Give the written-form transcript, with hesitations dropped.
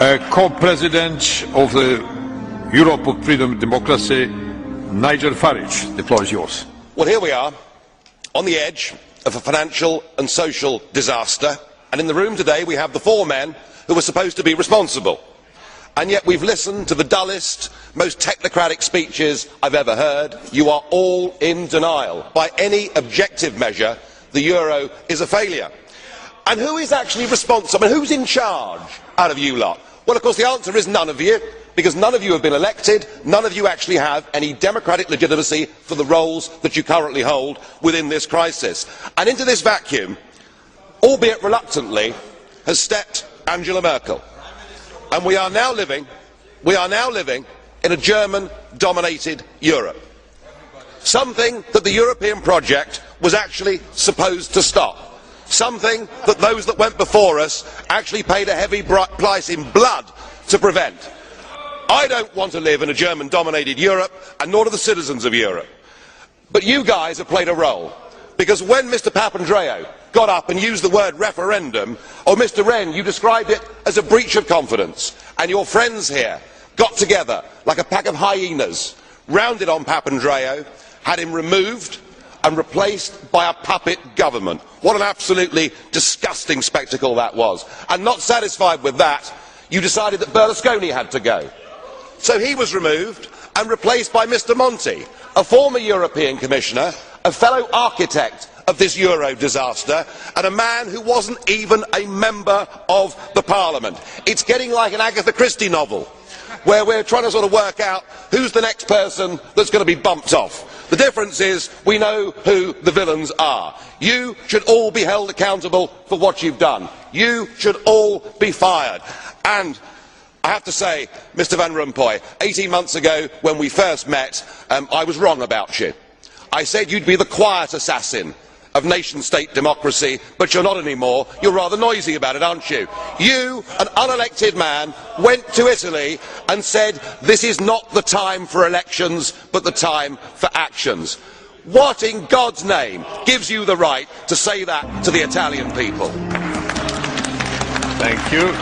Co-President of the Europe of Freedom and Democracy, Nigel Farage. The floor is yours. Well, here we are, on the edge of a financial and social disaster, and in the room today we have the four men who were supposed to be responsible. And yet we've listened to the dullest, most technocratic speeches I've ever heard. You are all in denial. By any objective measure, the euro is a failure. And who is actually responsible? And who's in charge out of you lot? Well, of course, the answer is none of you, because none of you have been elected, none of you actually have any democratic legitimacy for the roles that you currently hold within this crisis. And into this vacuum, albeit reluctantly, has stepped Angela Merkel. And we are now living in a German-dominated Europe. Something that the European project was actually supposed to stop. Something that those that went before us actually paid a heavy price in blood to prevent. I don't want to live in a German-dominated Europe, and nor do the citizens of Europe. But you guys have played a role, because when Mr Papandreou got up and used the word referendum, or Mr Rehn, you described it as a breach of confidence, and your friends here got together like a pack of hyenas, rounded on Papandreou, had him removed and replaced by a puppet government. What an absolutely disgusting spectacle that was. And not satisfied with that, you decided that Berlusconi had to go. So he was removed and replaced by Mr Monti, a former European Commissioner, a fellow architect of this euro disaster, and a man who wasn't even a member of the Parliament. It's getting like an Agatha Christie novel, where we're trying to sort of work out who's the next person that's going to be bumped off. The difference is we know who the villains are. You should all be held accountable for what you've done. You should all be fired. And I have to say, Mr Van Rompuy, 18 months ago when we first met, I was wrong about you. I said you'd be the quiet assassin of nation-state democracy, but you're not anymore. You're rather noisy about it, aren't you? You, an unelected man, went to Italy and said this is not the time for elections, but the time for actions. What in God's name gives you the right to say that to the Italian people? Thank you.